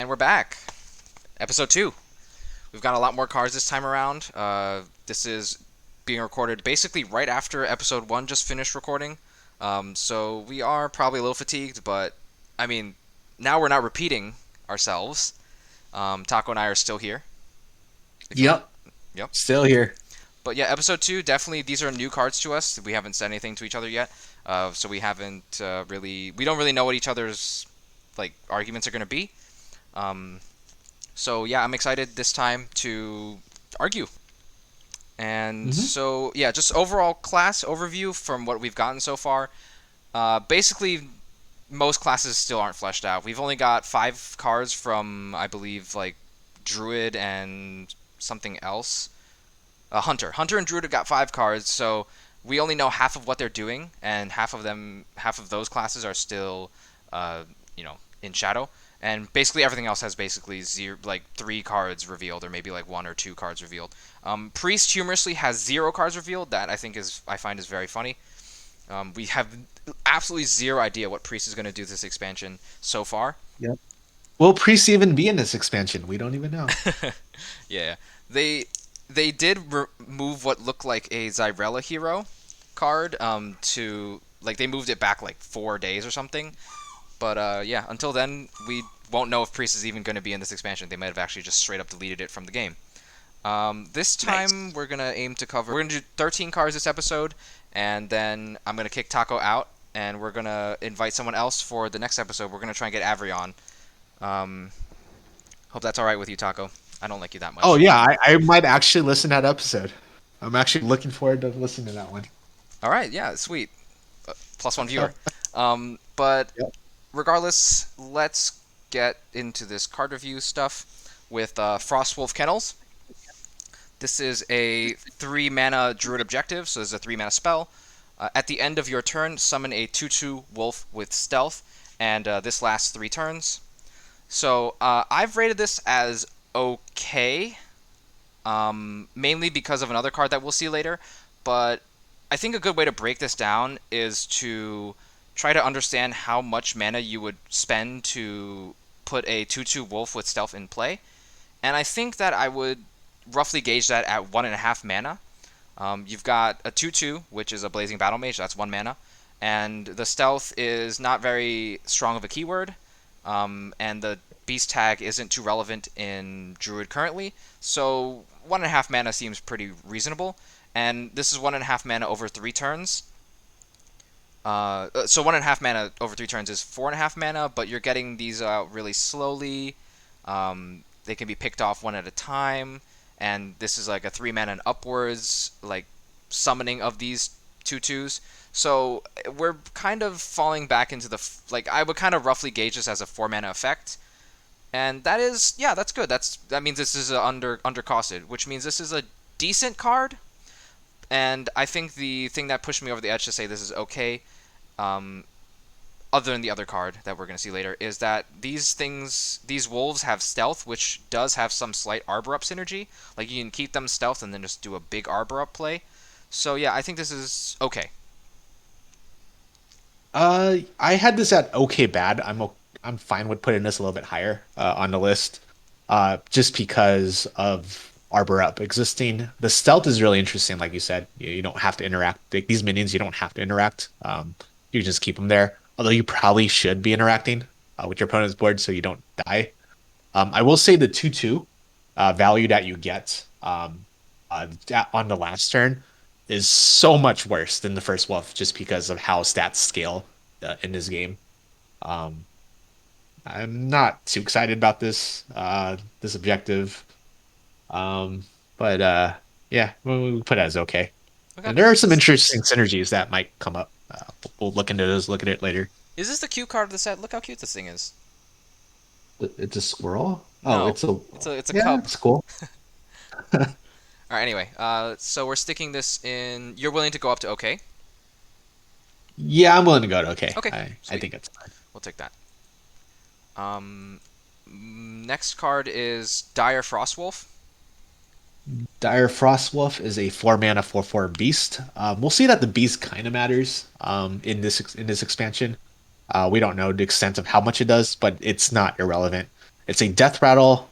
And we're back. Episode 2. We've got a lot more cards this time around. This is being recorded basically right after episode 1 just finished recording. So we are probably a little fatigued, but I mean, now we're not repeating ourselves. Taco and I are still here. If you want. Yep, Yep. still here. But yeah, episode 2, definitely these are new cards to us. We haven't said anything to each other yet. So we haven't we don't really know what each other's arguments are going to be. Um, So yeah, I'm excited this time to argue. And hmm so yeah, just overall class overview from what we've gotten so far. Basically, most classes still aren't fleshed out. We've only got 5 cards from I believe Druid and something else. Hunter and Druid have got 5 cards, so we only know half of what they're doing, and half of those classes are still, uh, in shadow. And basically everything else has basically 3 cards revealed, or maybe 1 or 2 cards revealed. Priest humorously has 0 cards revealed. That I find is very funny. We have absolutely zero idea what Priest is going to do this expansion so far. Yep. Will priests even be in this expansion? We don't even know. Yeah, they they did remove what looked like a Zyrella hero card to they moved it back 4 days or something. But yeah, until then we won't know if Priest is even going to be in this expansion. They might have actually just straight up deleted it from the game. This Nice. time we're gonna do 13 cards this episode, and then I'm gonna kick Taco out, and we're gonna invite someone else for the next episode. We're gonna try and get Avery on. Um, Hope that's all right with you, Taco. I don't like you that Oh much. yeah, I might actually listen to that episode. I'm actually looking forward to listening to that one. All right, yeah, sweet. Plus 1 viewer. But Yep. regardless, let's get into this card review stuff with Frostwolf Kennels. This is a 3 mana Druid objective, so this is a 3 mana spell. At the end of your turn, summon a 2/2 wolf with stealth, and this lasts 3 turns. So I've rated this as okay, mainly because of another card that we'll see later. But I think a good way to break this down is to try to understand how much mana you would spend to put a 2/2 wolf with stealth in play. And I think that I would roughly gauge that at 1.5 mana. You've got a 2/2, which is a Blazing Battle Mage, that's 1 mana. And the stealth is not very strong of a keyword. And the beast tag isn't too relevant in Druid currently. So 1.5 mana seems pretty reasonable. And this is 1.5 mana over 3 turns. So 1.5 mana over 3 turns is 4.5 mana, but you're getting these out really slowly. They can be picked off one at a time, and this is like a 3 mana and upwards, summoning of these 2/2s. So we're kind of falling back into I would kind of roughly gauge this as a 4 mana effect, and that is, yeah, that's good. That means this is undercosted, which means this is a decent card. And I think the thing that pushed me over the edge to say this is okay, um, other than the other card that we're going to see later, is that these wolves have stealth, which does have some slight arbor up synergy. Like you can keep them stealth and then just do a big arbor up play. So yeah, I think this is okay. I had this at okay bad. I'm fine with putting this a little bit higher on the list. Just because of Arbor Up existing. The stealth is really interesting, like you said. You don't have to interact. These minions, you don't have to interact. You just keep them there. Although you probably should be interacting with your opponent's board so you don't die. I will say the 2/2 value that you get on the last turn is so much worse than the first wolf just because of how stats scale in this game. Um, I'm not too excited about this objective. Um, but yeah, we'll put it as okay. Okay. And there are some interesting synergies that might come up. We'll look into those, look at it later. Is this the cute card of the set? Look how cute this thing is. It's a squirrel? Oh, No, it's a it's a yeah, cub. it's cool. All right. Anyway, so we're sticking this in. You're willing to go up to okay? Yeah, I'm willing to go to okay. Okay, I sweet. think it's fine. We'll take that. Next card is Dire Frostwolf. Dire Frostwolf is a 4 mana 4/4 beast. We'll see that the beast kind of matters in this expansion. We don't know the extent of how much it does, but it's not irrelevant. It's a death rattle,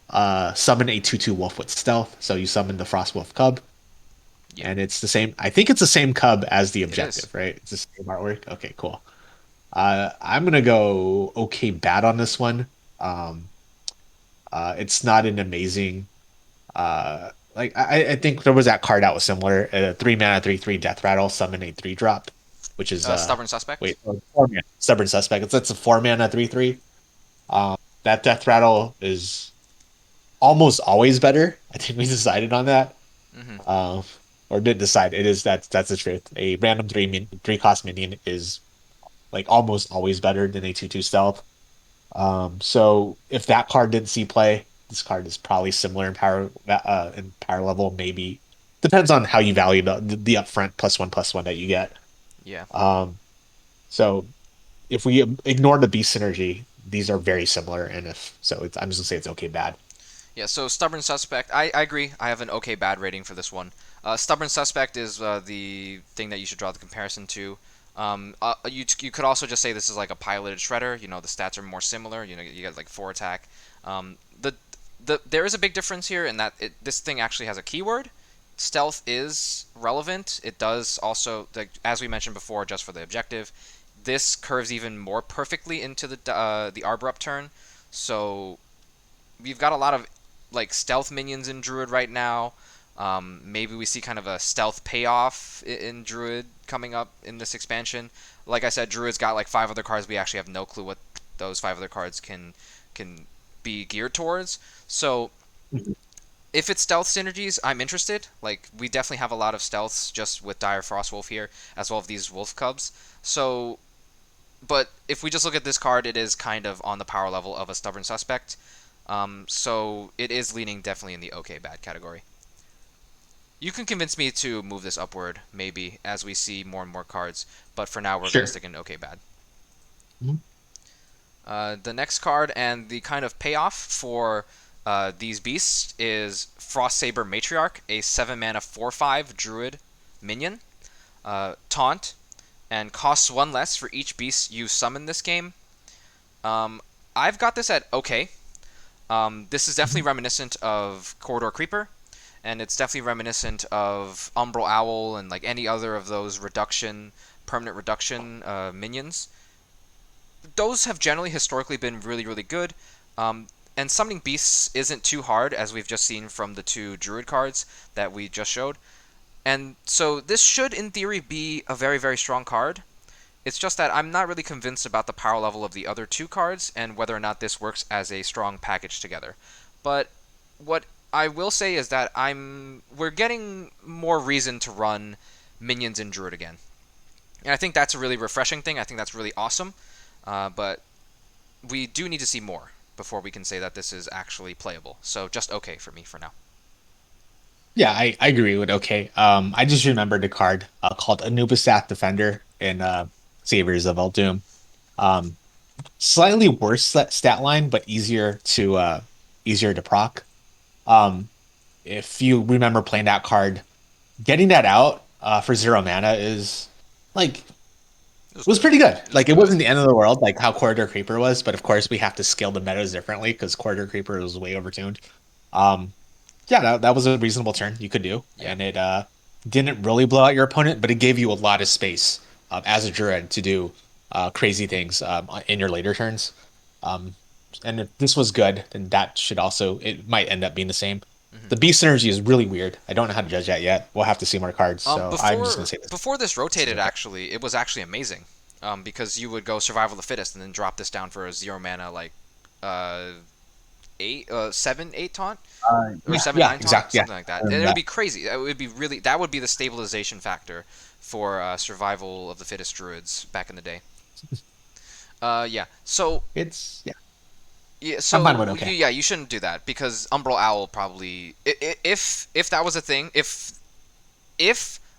summon a 2/2 wolf with stealth. So you summon the Frostwolf cub, Yeah, and it's the same. I think it's the same cub as the it is. objective, right? It's the same artwork. Okay, cool. I'm gonna go okay bad on this one. Um, it's not an amazing. I think there was that card that was similar. 3 mana, 3/3 death rattle, summon a 3 drop, which is Stubborn Suspect. wait, 4 mana. Stubborn suspect. It's a 4 mana 3/3. That death rattle is almost always better. I think we decided on that. Hmm. Uh, or did decide it is that's the truth. A random 3 cost minion is like almost always better than a 2/2 stealth. So if that card didn't see play, this card is probably similar in power level. Maybe depends on how you value the upfront +1/+1 that you get. Yeah. Um, so if we ignore the beast synergy, these are very similar. And if so, I'm just gonna say it's okay bad. Yeah, so Stubborn Suspect, I agree. I have an okay bad rating for this one. Stubborn Suspect is the thing that you should draw the comparison to. You could also just say this is like a piloted Shredder. You know, the stats are more similar. You know, you get like 4 attack. Um, the there is a big difference here in that this thing actually has a keyword. Stealth is relevant. It does also, like, as we mentioned before, just for the objective. This curves even more perfectly into the Arbor upturn. So we've got a lot of like stealth minions in Druid right now. Maybe we see kind of a stealth payoff in Druid coming up in this expansion. Like I said, Druid's got like 5 other cards. We actually have no clue what those 5 other cards can be geared towards. So if it's stealth synergies, I'm interested. Like we definitely have a lot of stealths just with Dire Frostwolf here, as well as these Wolf Cubs. So, but if we just look at this card, it is kind of on the power level of a Stubborn Suspect. So it is leaning definitely in the okay bad category. You can convince me to move this upward, maybe, as we see more and more cards, but for now we're going to Sure. stick in okay bad. Mhm. The next card and the kind of payoff for these beasts is Frost Saber Matriarch, a 7 mana 4/5 Druid minion. Taunt, and costs 1 less for each beast you summon this game. Um, I've got this at okay. This is definitely Mhm. reminiscent of Corridor Creeper, and it's definitely reminiscent of Umbral Owl and like any other of those permanent reduction minions. Those have generally historically been really, really good. And summoning beasts isn't too hard, as we've just seen from the 2 Druid cards that we just showed. And so this should, in theory, be a very, very strong card. It's just that I'm not really convinced about the power level of the other 2 cards and whether or not this works as a strong package together. But what I will say is that we're getting more reason to run minions in Druid again. And I think that's a really refreshing thing. I think that's really awesome. But we do need to see more before we can say that this is actually playable. So just okay for me for now. Yeah, I agree with okay. I just remembered a card called Anubisath Defender in Sabers of Doom. Um, Slightly worse stat line, but easier to proc. Um, if you remember playing that card, getting that out for 0 mana is like It was was good. pretty good. It was Like it good. wasn't the end of the world, like how Corridor Creeper was, but of course we have to scale the metas differently because Corridor Creeper was way overtuned. Um, yeah, that was a reasonable turn you could do, Yeah. and it didn't really blow out your opponent, but it gave you a lot of space as a druid to do crazy things in your later turns. Um, and if this was good, then that should also it might end up being the same. Hmm. The beast synergy is really weird. I don't know how to judge that yet. We'll have to see more cards, so I'm just gonna Before say this. before this This is rotated, okay. actually, it was actually amazing. Because you would go survival of the fittest and then drop this down for a 0 mana like uh 7/8 taunt or Yeah, 7/9 yeah, taunt, exactly. Yeah, something like that, I and it remember would that. be crazy. It would be really that would be the stabilization factor for survival of the fittest druids back in the day. Yeah. So It's yeah. yeah, I'm fine so with okay. yeah, you shouldn't do that because Umbral Owl probably if that was a thing, if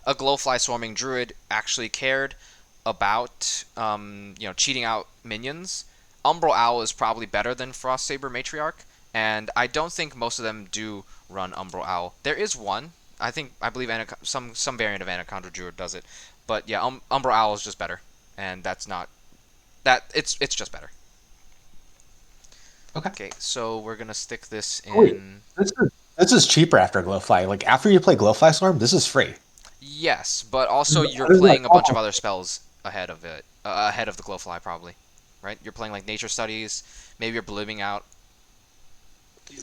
a glowfly swarming druid actually cared about cheating out minions, Umbral Owl is probably better than Frost Saber Matriarch, and I don't think most of them do run Umbral Owl. There is one, I believe some variant of Anaconda Druid does it, but yeah, Umbral Owl is just better, and that's not that it's just better. Okay. Okay, so we're gonna stick this Oh, wait, in. this is cheaper after Glowfly. Like after you play Glowfly Storm, this is free. Yes, but also you're This is like playing a bunch of other spells ahead of it, ahead of the Glowfly probably, right? You're playing like Nature Studies. Maybe you're blooming out.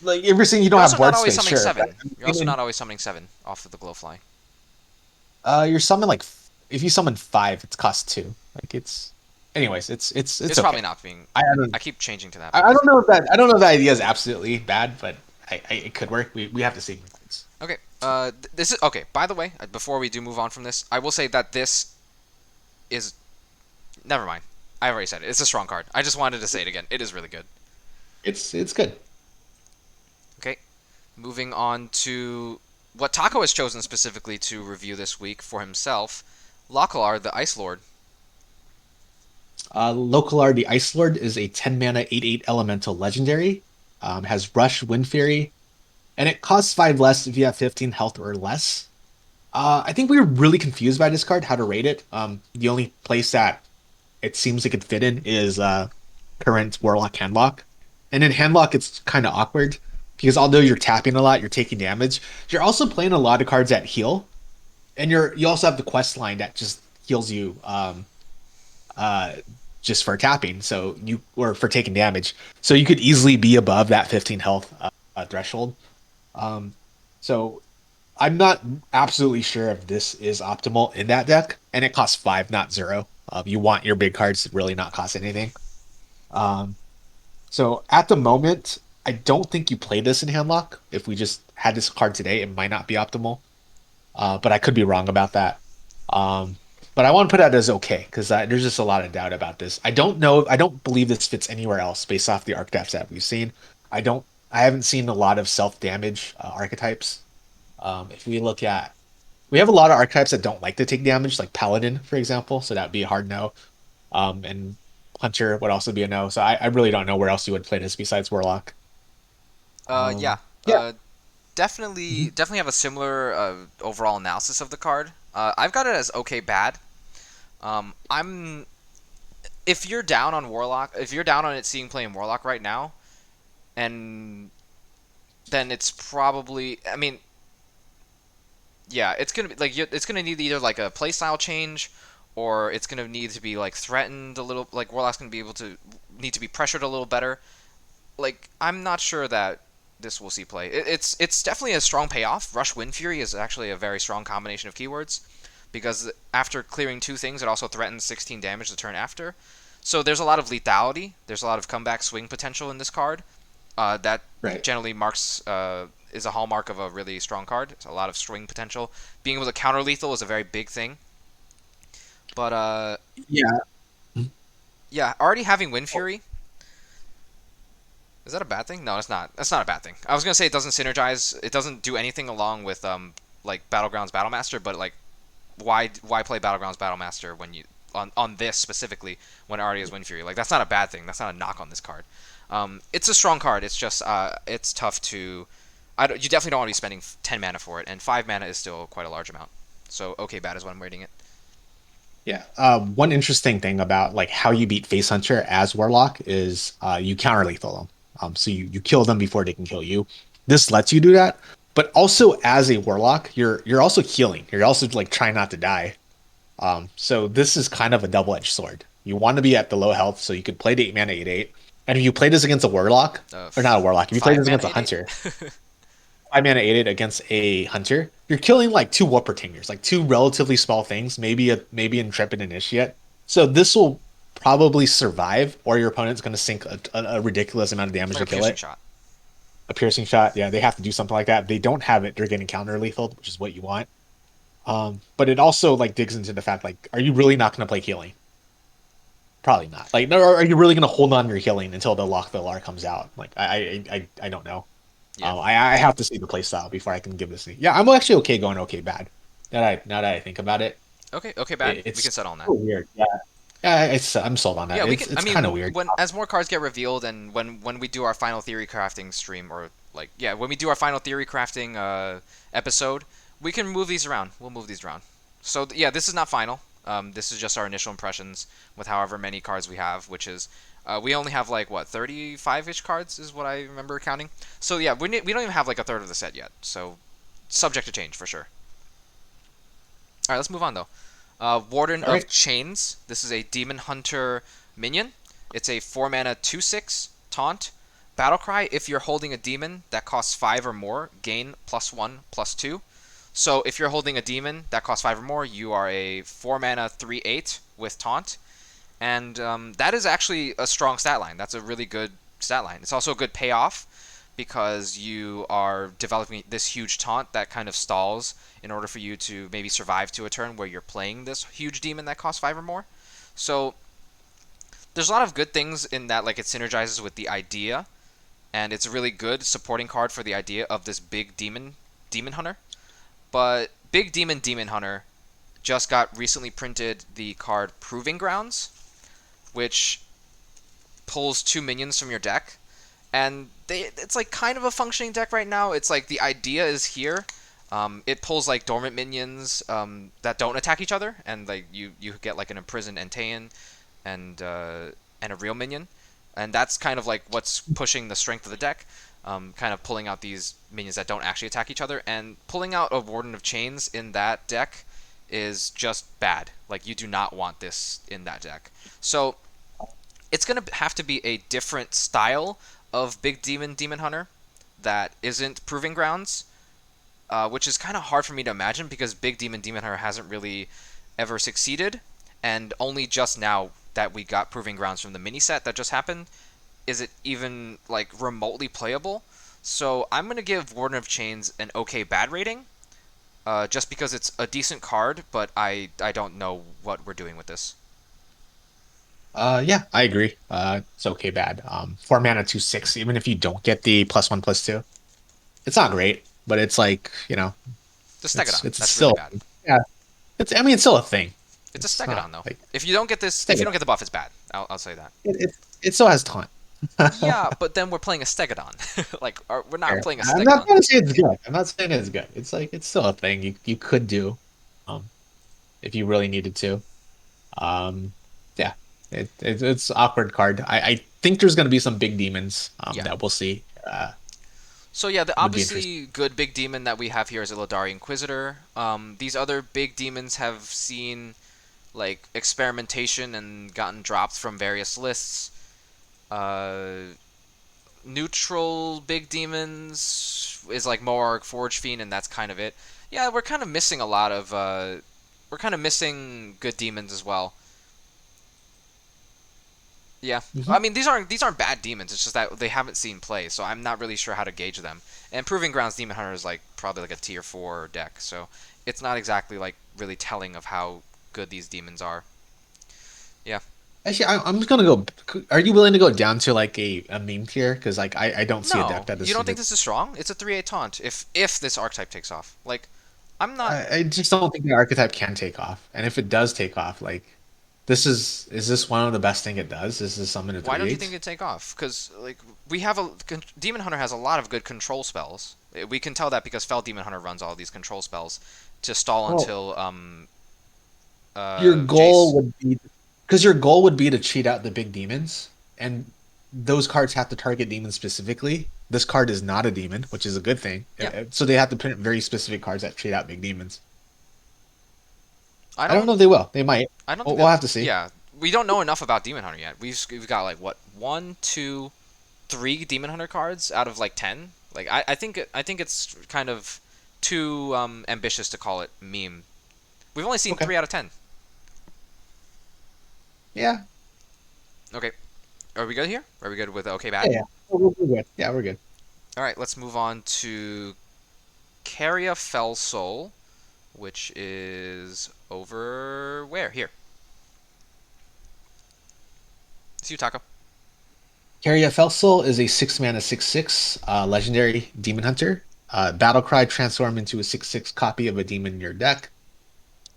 like everything you don't You're have also not board always space, summoning sure. But, seven. You're also not always summoning seven off of the Glowfly. you're summoning like if you summon 5, it's cost 2. Like anyways, it's It's probably okay. not being. I don't I keep changing to that I because. don't know if that I don't know if that idea is absolutely bad, but it could work. We have to see. Okay. This is okay. By the way, before we do move on from this, I will say that this is. Never mind. I already said it. It's a strong card. I just wanted to say it again. It is really good. It's good. Okay. Moving on to what Taco has chosen specifically to review this week for himself, Locklar the Ice Lord. Locklar the Ice Lord is a 10 mana 8/8 elemental legendary. Has Rush, Wind Fury, and it costs 5 less if you have 15 health or less. I think we were really confused by this card, how to rate it. The only place that it seems it could fit in is current Warlock Handlock. And in Handlock, it's kind of awkward because although you're tapping a lot, you're taking damage. You're also playing a lot of cards that heal, and you also have the quest line that just heals you uh, just for tapping. So you or for taking damage. So you could easily be above that 15 health threshold. Um, so I'm not absolutely sure if this is optimal in that deck, and it costs 5, not 0. You want your big cards to really not cost anything. Um, so at the moment, I don't think you play this in Handlock. If we just had this card today, it might not be optimal. But I could be wrong about that. Um, but I want to put that as okay because there's just a lot of doubt about this. I don't know. I don't believe this fits anywhere else based off the archetypes that we've seen. I don't. I haven't seen a lot of self damage archetypes. If we look at, we have a lot of archetypes that don't like to take damage, like Paladin, for example. So that'd be a hard no. And Hunter would also be a no. So I really don't know where else you would play this besides Warlock. Yeah. Yeah. Definitely have a similar overall analysis of the card. I've got it as okay bad. I'm if you're down on Warlock, if you're down on it seeing playing Warlock right now, and then it's probably. I mean, yeah, it's gonna be like it's gonna need either like a playstyle change, or it's gonna need to be like threatened a little. Like Warlock's gonna be able to need to be pressured a little better. Like I'm not sure that this will see play. It's definitely a strong payoff. Rush Wind Fury is actually a very strong combination of keywords because after clearing 2 things, it also threatens 16 damage the turn after. So there's a lot of lethality. There's a lot of comeback swing potential in this card. That Right. generally marks is a hallmark of a really strong card. It's a lot of swing potential. Being able to counter lethal is a very big thing. But Yeah. yeah, already having Wind Fury. Is that a bad thing? No, it's not. That's not a bad thing. I was gonna say it doesn't synergize. It doesn't do anything along with like Battlegrounds Battlemaster, but like why play Battlegrounds Battlemaster when you on this specifically when it already has Wind Fury? Like that's not a bad thing. That's not a knock on this card. It's a strong card. It's just it's tough to. You definitely don't want to be spending 10 mana for it, and 5 mana is still quite a large amount. So okay, bad is what I'm rating it. Yeah. One interesting thing about like how you beat Face Hunter as Warlock is you counter lethal them. So you kill them before they can kill you. This lets you do that, but also as a Warlock, you're also healing. You're also like trying not to die. So this is kind of a double-edged sword. You want to be at the low health, so you could play the 8 mana 8/8. And if you play this against a Warlock, or not a Warlock, if you play 5 this mana against a 8/8. Hunter, 5 mana 8/8 against a Hunter, you're killing like 2 Warpretangers, like 2 relatively small things, maybe Intrepid Initiate. So this will probably survive, or your opponent's going to sink a ridiculous amount of damage Like to a kill piercing it. shot. A piercing shot, yeah, they have to do something like that. They don't have it; they're getting counter lethal, which is what you want. But it also like digs into the fact like, are you really not going to play healing? Probably not. Like, no, are you really going to hold on to your healing until the Lock the Lar comes out? Like, I don't know. Yeah. I have to see the playstyle before I can give this. Yeah, I'm actually okay going okay bad. Now that I think about it, Okay. Okay. Bad. We it's can settle on that. so weird. Yeah, yeah, I'm sold on Yeah, that. we can. I It's kind of mean, weird. when as more cards get revealed, and when we do our final theory crafting stream, or like yeah, when we do our final theory crafting episode, we can move these around. We'll move these around. So yeah, this is not final. This is just our initial impressions with however many cards we have, which is We only have like what 35-ish cards is what I remember counting. So yeah, we don't even have like a third of the set yet. So subject to change for sure. All right, let's move on though. Warden All of right. Chains. This is a Demon Hunter minion. It's a 4 mana 2/6 taunt. Battlecry. If you're holding a demon that costs 5 or more, gain +1/+2. So if you're holding a demon that costs 5 or more, you are a 4 mana 3/8 with taunt. And that is actually a strong stat line. That's a really good stat line. It's also a good payoff because you are developing this huge taunt that kind of stalls in order for you to maybe survive to a turn where you're playing this huge demon that costs 5 or more. So there's a lot of good things in that, like it synergizes with the idea, and it's a really good supporting card for the idea of this big demon hunter. But big demon hunter just got recently printed the card Proving Grounds, which pulls 2 minions from your deck, and it's like kind of a functioning deck right now. It's like the idea is here. It pulls like dormant minions that don't attack each other, and like you get like an imprisoned Enteian and a real minion, and that's kind of like what's pushing the strength of the deck. Kind of pulling out these minions that don't actually attack each other, and pulling out a Warden of Chains in that deck is just bad. Like you do not want this in that deck. So it's gonna have to be a different style of big demon hunter that isn't Proving Grounds, which is kind of hard for me to imagine because big demon hunter hasn't really ever succeeded, and only just now that we got Proving Grounds from the mini set that just happened is it even like remotely playable. So I'm gonna give Warden of Chains an okay bad rating, just because it's a decent card, but I don't know what we're doing with this. Yeah, I agree. It's okay bad. 4 mana 2/6. Even if you don't get the +1/+2, it's not great, but it's like The it's Stegodon, it's that's really still bad. yeah. It's I mean it's still a thing. It's a It's not Stegodon though. like If you don't get this, if you don't Stegodon. get the buff, it's bad. I'll say that. It still has taunt. Yeah, but then we're playing a Stegodon. Like, we're not Fair. playing a I'm not Stegodon. gonna say it's good. I'm not saying it's good. It's like it's still a thing you could do, um, if you really needed to. Um, yeah, it's awkward card. I think there's gonna be some big demons Yeah. that we'll see. So yeah, the Would be interesting. obviously good big demon that we have here is Illidari Inquisitor. These other big demons have seen like experimentation and gotten dropped from various lists. Uh, Neutral big demons is like Moarg, Forge Fiend, and that's kind of it. Yeah, we're kind of missing a lot of. We're kind of missing good demons as well. Yeah, I Hmm. mean these aren't bad demons. It's just that they haven't seen play, so I'm not really sure how to gauge them. And Proving Grounds Demon Hunter is like probably like a tier 4 deck, so it's not exactly like really telling of how good these demons are. Yeah. Actually, I'm just gonna go. Are you willing to go down to like a meme tier? Because like I don't see a deck No, that you is. don't think this is strong? It's a 3/8 taunt. If this archetype takes off, like I'm not. I just don't think the archetype can take off. And if it does take off, like is this one of the best thing it does? Is this summon a Why three don't you think eight? it take off? Because like we have a Demon Hunter has a lot of good control spells. We can tell that because Fell Demon Hunter runs all these control spells to stall Well, until your Jace. goal would be because your goal would be to cheat out the big demons, and those cards have to target demons specifically. This card is not a demon, which is a good thing. Yeah, So they have to print very specific cards that cheat out big demons. I I don't don't know if they will. They might. I don't We'll, think we'll that. have to see. Yeah, we don't know enough about Demon Hunter yet. We've got like what 1, 2, 3 Demon Hunter cards out of like 10. Like I think it's kind of too ambitious to call it meme. We've only seen Okay. 3 out of 10. Yeah. Okay, are we good here? Are we good with okay bad? Yeah. Yeah. We're good. Yeah, we're good. All right, let's move on to Carria Fell Soul, which is over where here. It's you, Taco. Carria Felsoul is a 6 mana 6/6 legendary demon hunter. Battlecry transform into a 6/6 copy of a demon in your deck.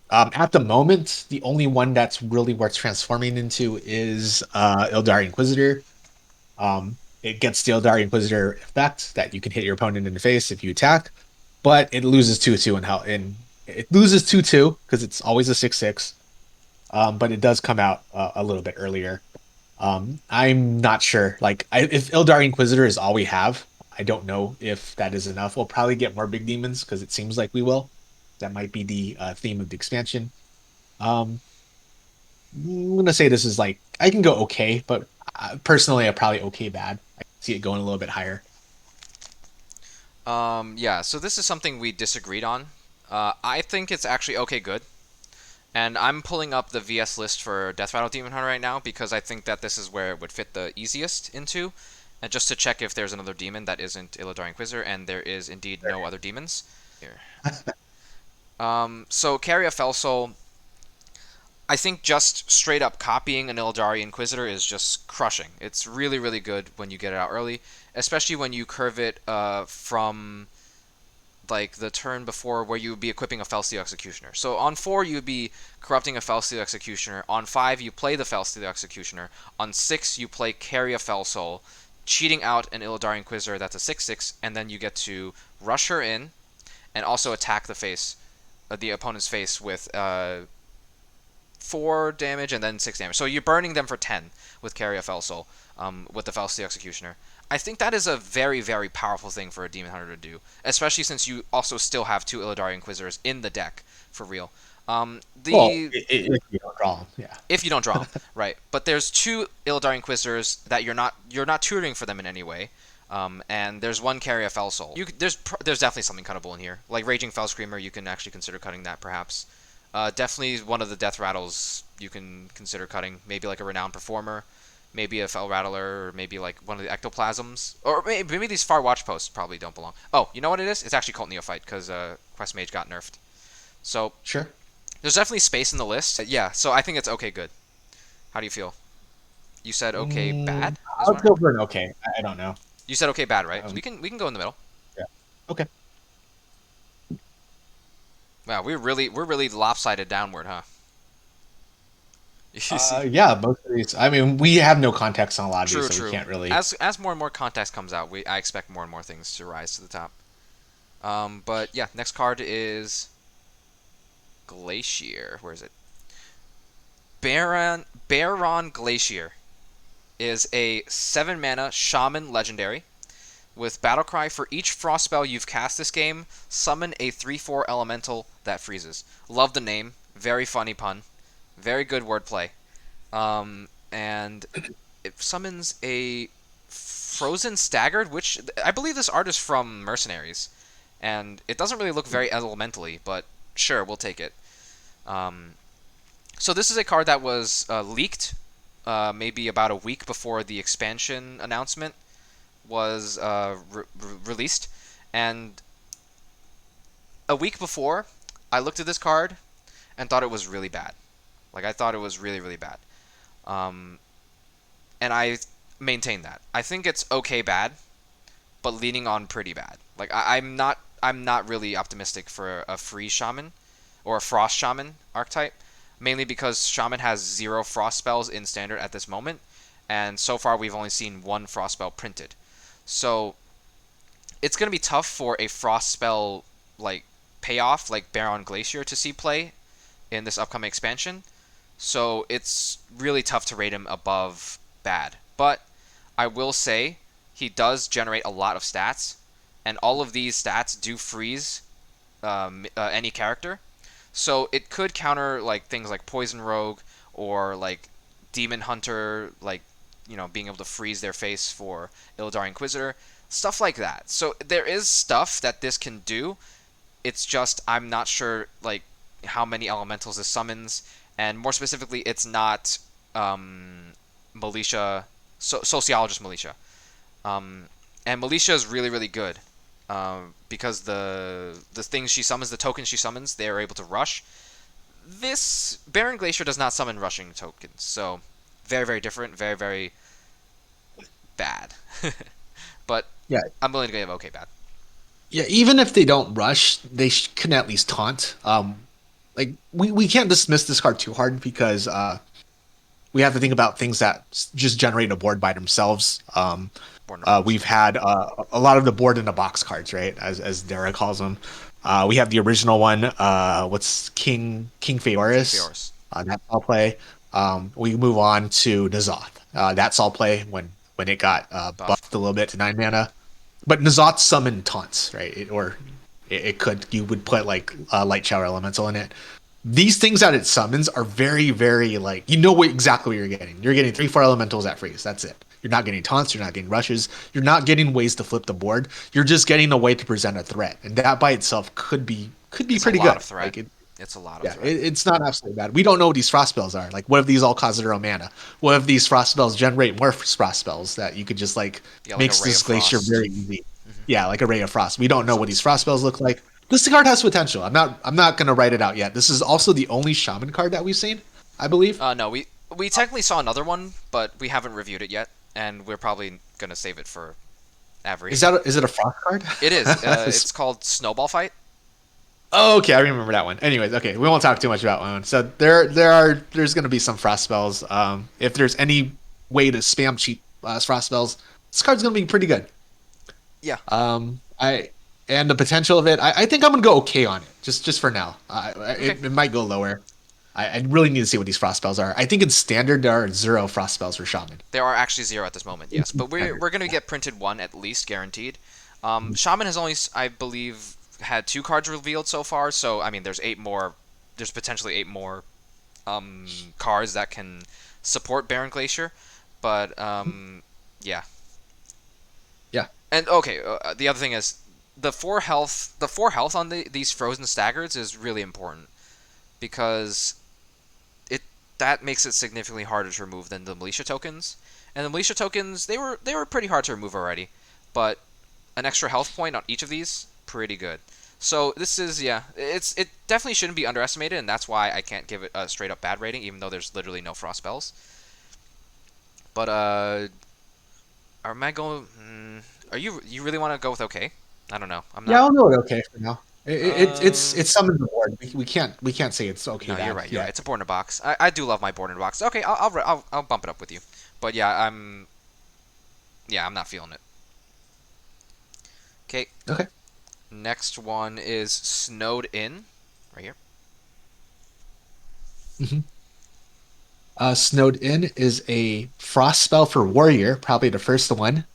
At the moment, the only one that's really worth transforming into is Ildari Inquisitor. It gets the Ildari Inquisitor effect that you can hit your opponent in the face if you attack, but it loses 2/2 and how and it loses 2/2 because it's always a 6/6. But it does come out a little bit earlier. I'm not sure. Like, if Ildari Inquisitor is all we have, I don't know if that is enough. We'll probably get more big demons because it seems like we will. That might be the theme of the expansion. Um, I'm gonna say this is like I can go okay, but personally, I probably okay bad. I see it going a little bit higher. Yeah, so this is something we disagreed on. I think it's actually okay good. And I'm pulling up the VS list for Death Rattle Demon Hunter right now because I think that this is where it would fit the easiest into. And just to check if there's another demon that isn't Illidari Inquisitor, and there is indeed no other demons. Here. So Carry a Fell Soul, I think just straight up copying an Ildari Inquisitor is just crushing. It's really, really good when you get it out early, especially when you curve it from like the turn before where you would be equipping a Felsteel Executioner. So on 4 you would be corrupting a Felsteel Executioner. On 5 you play the Felsteel Executioner. On 6 you play Carry a Fell Soul, cheating out an Illidari Inquisitor that's a 6/6, and then you get to rush her in and also attack the opponent's face with 4 damage and then 6 damage. So you're burning them for 10 with Carry a Fell Soul with the Felsteel Executioner. I think that is a very, very powerful thing for a Demon Hunter to do, especially since you also still have 2 Illidari Inquisitors in the deck, for real. Well, The if you don't draw them, yeah. If you don't draw them, right? But there's 2 Ildari Inquisitors that you're not tutoring for them in any way, and there's 1 Carry a Fell Soul. There's definitely something cuttable in here, like Raging Fell Screamer. You can actually consider cutting that, perhaps. Definitely one of the Death Rattles you can consider cutting. Maybe like a Renowned Performer, maybe a Fell Rattler, or maybe like one of the Ectoplasms, or maybe these Far Watch Posts probably don't belong. Oh, you know what it is? It's actually Cult Neophyte because Quest Mage got nerfed. So Sure. there's definitely space in the list. Yeah, so I think it's okay good. How do you feel? You said okay bad is I'll what go for an okay. I don't know. you said okay bad, right? Um, We can go in the middle. yeah. Okay. Wow, we're really lopsided downward, huh? You see? Yeah, most of these. I mean, we have no context on a lot of these, True, so we true. can't really. As more and more context comes out, I expect more and more things to rise to the top. But yeah, next card is Glacier. Where is it? Baron Glacier is a 7 mana shaman legendary with Battlecry. For each frost spell you've cast this game, summon a 3/4 elemental that freezes. Love the name. Very funny pun. Very good wordplay. And it summons a Frozen Staggered, which I believe this art is from Mercenaries. And it doesn't really look very elementally, but sure, we'll take it. Um, so this is a card that was leaked maybe about a week before the expansion announcement was released, and a week before, I looked at this card and thought it was really bad. Like I thought it was really really bad, um, and I maintain that. I think it's okay bad, but leaning on pretty bad. Like I'm not really optimistic for a free shaman or a frost shaman archetype, mainly because shaman has 0 frost spells in standard at this moment, and so far we've only seen 1 frost spell printed. So it's going to be tough for a frost spell like payoff like Baron Glacier to see play in this upcoming expansion. So it's really tough to rate him above bad. But I will say he does generate a lot of stats, and all of these stats do freeze any character. So it could counter like things like Poison Rogue or like Demon Hunter, like being able to freeze their face for Ildari Inquisitor, stuff like that. So there is stuff that this can do. It's just I'm not sure like how many elementals this summons, and more specifically, it's not militia, sociologist militia. Um, and militia is really really good because the things she summons, the tokens she summons, they are able to rush. This Baron Glacier does not summon rushing tokens, so very very different, very very bad. But Yeah. I'm willing to give okay bad. Yeah. Even if they don't rush, they can at least taunt. Like we can't dismiss this card too hard because we have to think about things that just generate a board by themselves. We've had a lot of the board in the box cards, right? As Dara calls them. We have the original one. What's King Feoris? Feoris. That I'll play. We move on to N'Zoth. That's all play when it got Buffed. buffed a little bit to 9 mana. But N'Zoth summoned taunts, right? It could you would put like light shower elemental in it. These things that it summons are very, very like exactly what you're getting. You're getting 3/4 elementals at freeze. That's it. You're not getting taunts. You're not getting rushes. You're not getting ways to flip the board. You're just getting a way to present a threat, and that by itself could be It's a pretty lot good. of threat. Like it, It's a lot of yeah, threat. it's not absolutely bad. We don't know what these frost spells are. Like, what if these all cause zero mana? What if these frost spells generate more frost spells that you could just like Yeah, like a makes ray of this glacier frost. very easy? Hmm. Yeah, like a ray of frost. We don't know So what it's these frost spells look like. This card has potential. I'm not gonna write it out yet. This is also the only shaman card that we've seen, I believe. no, we technically saw another one, but we haven't reviewed it yet, and we're probably gonna save it for Avery. Is it a frost card? It is. It's called Snowball Fight. Oh, okay, I remember that one. Anyways, okay, we won't talk too much about one. So there's going to be some frost spells. If there's any way to spam cheap frost spells, this card's going to be pretty good. Yeah. I and the potential of it, I think I'm going to go okay on it, just for now. Okay. It might go lower. I really need to see what these frost spells are. I think in standard there are 0 frost spells for shaman. There are actually 0 at this moment, yes, but Standard. we're gonna get printed one at least, guaranteed. Shaman has only, I believe, had 2 cards revealed so far, so I mean, there's 8 more. There's potentially 8 more cards that can support Baron Glacier, but yeah. Yeah. And okay, the other thing is the 4 health. The 4 health on these frozen staggards is really important because it that makes it significantly harder to remove than the militia tokens. And the militia tokens, they were pretty hard to remove already, but an extra health point on each of these, pretty good. So this is, yeah, it definitely shouldn't be underestimated, and that's why I can't give it a straight up bad rating, even though there's literally no frost spells. But am I going? Are you really want to go with okay? I don't know. I'm Yeah, not. I'll go with okay for now. Uh, It's summoned the board. We can't say it's okay no, you're bad right. You're right. yet. It's a board in a box. I do love my board in a box. Okay, I'll bump it up with you. But yeah, I'm not feeling it. Okay, Okay. next one is Snowed In, right here. Mhm. Snowed In is a frost spell for warrior, probably the first one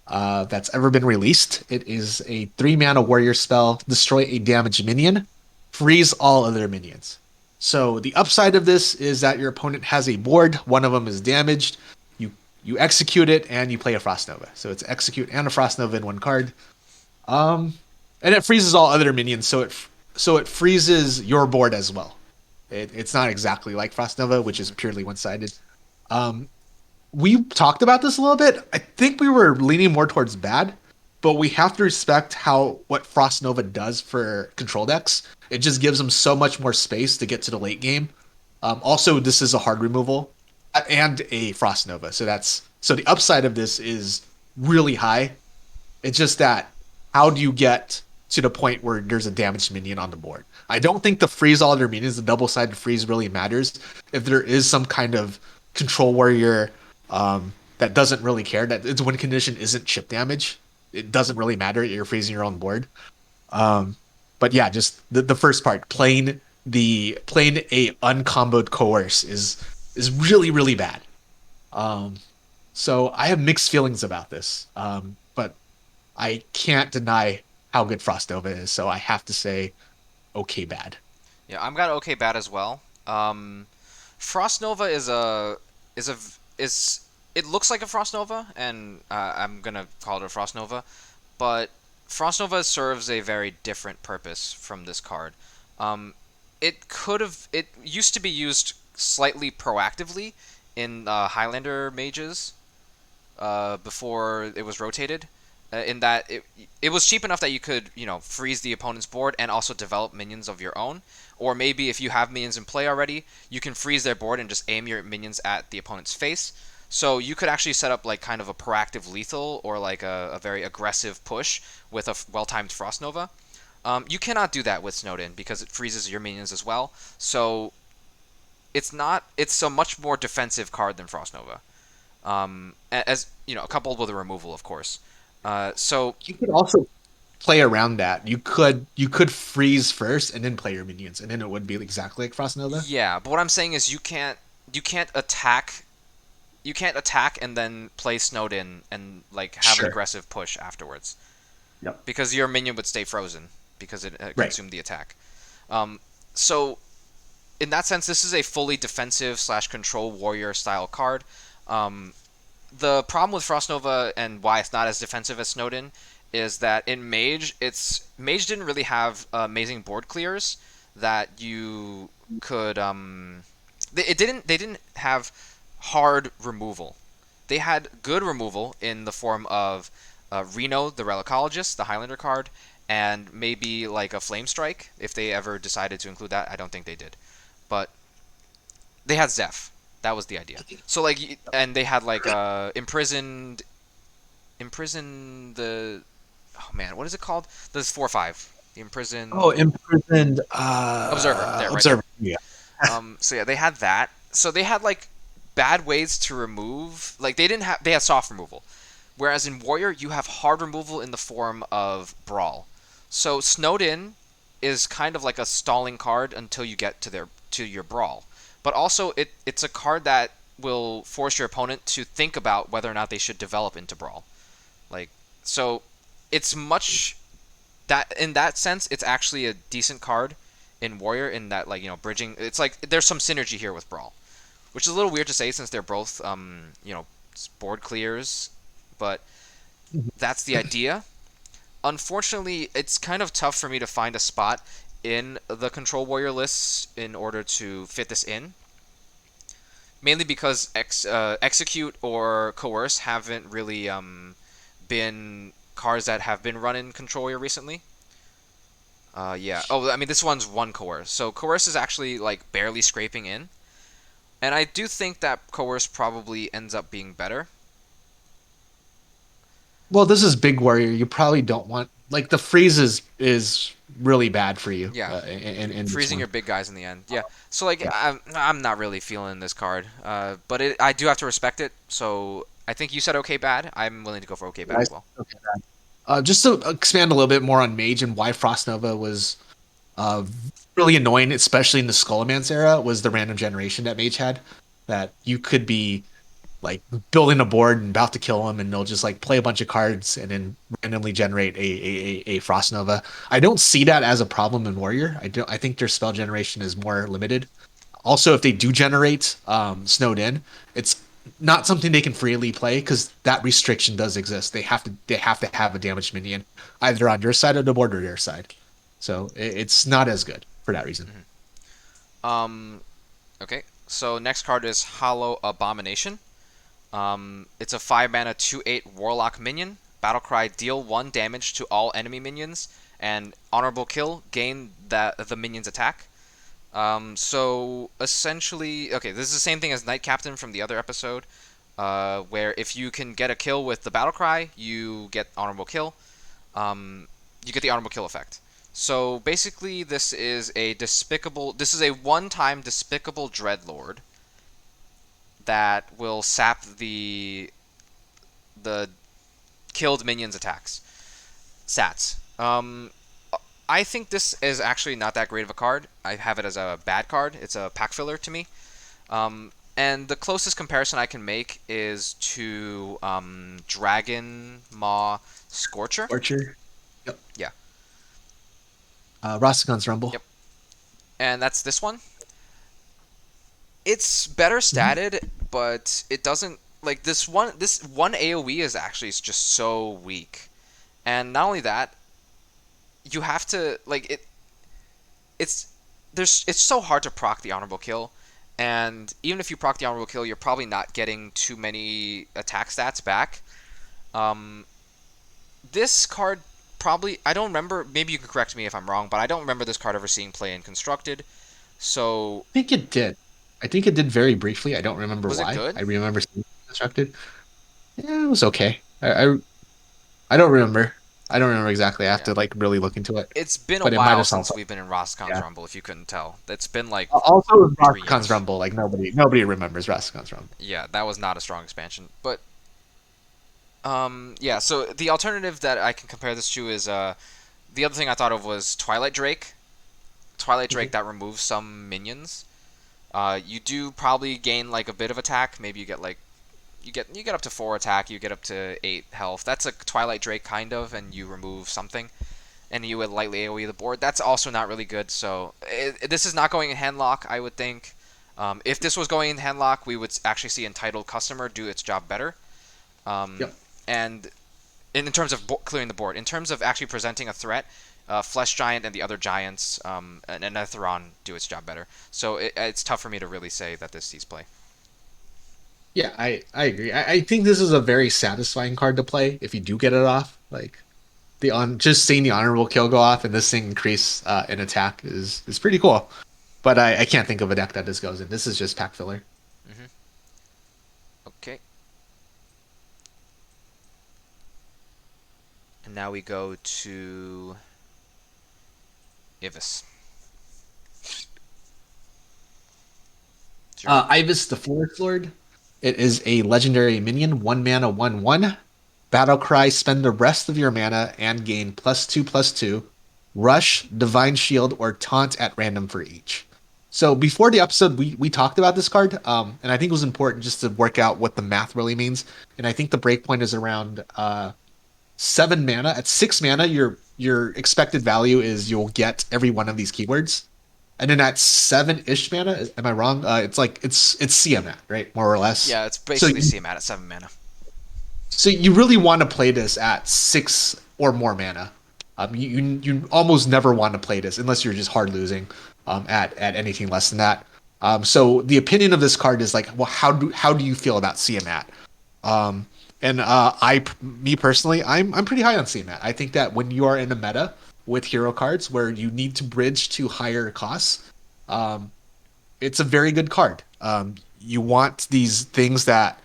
that's ever been released. It is a 3 mana warrior spell. Destroy a damaged minion, freeze all other minions. So the upside of this is that your opponent has a board. One of them is damaged. You execute it and you play a Frost Nova. So it's execute and a Frost Nova in one card. Um, and it freezes all other minions. So it freezes your board as well. It's not exactly like Frost Nova, which is purely one sided. Um, we talked about this a little bit. I think we were leaning more towards bad, but we have to respect how what Frost Nova does for control decks. It just gives them so much more space to get to the late game. Also, this is a hard removal and a Frost Nova, so the upside of this is really high. It's just that how do you get to the point where there's a damaged minion on the board? I don't think the freeze all their minions, the double sided freeze really matters. If there is some kind of control warrior that doesn't really care, that its win condition isn't chip damage, it doesn't really matter. You're freezing your own board. Um, but yeah, just the first part, playing a uncomboed coerce is really really bad. Um, so I have mixed feelings about this. But I can't deny how good Frost Nova is, so I have to say okay bad. Yeah, I'm got okay bad as well. Frost Nova is a is it looks like a Frost Nova, and I'm gonna call it a Frost Nova, but Frost Nova serves a very different purpose from this card. Um, it used to be used slightly proactively in Highlander mages before it was rotated. In that it was cheap enough that you could freeze the opponent's board and also develop minions of your own, or maybe if you have minions in play already, you can freeze their board and just aim your minions at the opponent's face. So you could actually set up like kind of a proactive lethal or like a very aggressive push with a well-timed Frost Nova. You cannot do that with Snowden because it freezes your minions as well. So it's a much more defensive card than Frost Nova. As you know, coupled with a removal, of course. So You could also play around that. You could freeze first and then play your minions, and then it would be exactly like Frost Nova. yeah, but what I'm saying is you can't. you can't attack. You can't attack and then play Snowed In and like have an Sure. aggressive push afterwards Yep. because your minion would stay frozen because it Right. consumed the attack. So in that sense, this is a fully defensive slash control warrior style card. Um, the problem with Frost Nova and why it's not as defensive as Snowden is that in Mage didn't really have amazing board clears that you could they didn't have hard removal. They had good removal in the form of Reno the Relicologist, the Highlander card, and maybe like a Flame Strike if they ever decided to include that. I don't think they did, but they had Zeph. That was the idea. So like, and they had like imprison the, oh man, what is it called? This 4/5. The Oh, imprison imprisoned observer. There, right there. observer. Yeah. So yeah, they had that. So they had like bad ways to remove. Like they didn't have. They had soft removal, whereas in Warrior you have hard removal in the form of Brawl. So Snowed In is kind of like a stalling card until you get to your Brawl. But also it's a card that will force your opponent to think about whether or not they should develop into Brawl. Like so, it's much that in that sense it's actually a decent card in Warrior in that like bridging. It's like there's some synergy here with Brawl, which is a little weird to say since they're both board clears, but that's the idea. Unfortunately, it's kind of tough for me to find a spot in the Control Warrior lists in order to fit this in. Mainly because Execute or Coerce haven't really been cards that have been run in Control Warrior recently. Yeah. Oh, I mean, this one's one Coerce. So Coerce is actually like barely scraping in. And I do think that Coerce probably ends up being better. Well, this is big warrior. You probably don't want like the freeze is really bad for you Yeah. in this Freezing one. your big guys in the end. Yeah. So like Yeah. I'm not really feeling this card. But I do have to respect it. So I think you said okay bad. I'm willing to go for okay bad as well. Okay. Just to expand a little bit more on Mage and why Frost Nova was uh, really annoying, especially in the Skullman's era, was the random generation that Mage had. That you could be like building a board and about to kill him, and they'll just like play a bunch of cards and then randomly generate a Frost Nova. I don't see that as a problem in Warrior. I don't. I think their spell generation is more limited. Also, if they do generate Snowed In, it's not something they can freely play because that restriction does exist. They have to have a damaged minion either on your side of the board or their side. So it's not as good for that reason. Um. Okay. So next card is Hollow Abomination. It's a 5 mana 2/8 Warlock minion. Battlecry, deal 1 damage to all enemy minions, and Honorable Kill, gain the minion's attack. So essentially, okay, this is the same thing as Knight Captain from the other episode, where if you can get a kill with the Battlecry, you get Honorable Kill. You get the Honorable Kill effect. So basically, this is a one-time despicable Dreadlord that will sap the killed minions' attacks stats. I think this is actually not that great of a card. I have it as a bad card. It's a pack filler to me. And the closest comparison I can make is to Dragon Maw Scorcher. Archer. Yep. Yeah. Rastigon's Rumble. Yep. And that's this one. It's better statted, but it doesn't like this one. This one AOE is actually just so weak, and not only that, you have to like it. It's so hard to proc the honorable kill, and even if you proc the honorable kill, you're probably not getting too many attack stats back. This card probably I don't remember. Maybe you can correct me if I'm wrong, but I don't remember this card ever seeing play in constructed. So I think it did. I think it did very briefly. I don't remember was it why. good? I remember seeing it constructed. Yeah, it was okay. I don't remember. I don't remember exactly. I have Yeah. to like really look into it. It's been a But it might while have sounded since we've been in Roscon's yeah. Rumble, if you couldn't tell. It's been like Also, with 3 Rastigon's years. Rumble, like nobody remembers Rastigon's Rumble. Yeah, that was not a strong expansion. But yeah, so the alternative that I can compare this to is the other thing I thought of was Twilight Drake. Twilight Drake that removes some minions. You do probably gain like a bit of attack. Maybe you get like you get up to 4 attack, you get up to 8 health. That's a Twilight Drake kind of, and you remove something, and you would lightly AoE the board. That's also not really good. So this is not going in handlock, I would think. If this was going in handlock, we would actually see Entitled Customer do its job better. Yep. And in terms of clearing the board, in terms of actually presenting a threat, Flesh Giant and the other giants and Etheron do its job better. So it's tough for me to really say that this sees play. Yeah, I agree. I think this is a very satisfying card to play if you do get it off. Like the on just seeing the honorable kill go off and this thing increase in attack is pretty cool. But I can't think of a deck that this goes in. This is just pack filler. Mm-hmm. Okay. And now we go to Ivis. Ivis the Forest Lord. It is a legendary minion, 1 mana, 1/1. Battle cry, spend the rest of your mana and gain +2/+2. Rush, Divine Shield, or Taunt at random for each. So before the episode, we talked about this card, and I think it was important just to work out what the math really means. And I think the breakpoint is around 7 mana. At 6 mana, your expected value is you'll get every one of these keywords. And then at 7-ish mana, am I wrong? It's like it's Siamat, right? More or less. Yeah, it's So basically CMAT at 7 mana. so you really want to play this at 6 or more mana. You almost never want to play this unless you're just hard losing at anything less than that. So the opinion of this card is like, well, how do you feel about Siamat? Um, and me personally, I'm pretty high on CMAT. I think that when you are in a meta with hero cards where you need to bridge to higher costs, um, it's a very good card. You want these things that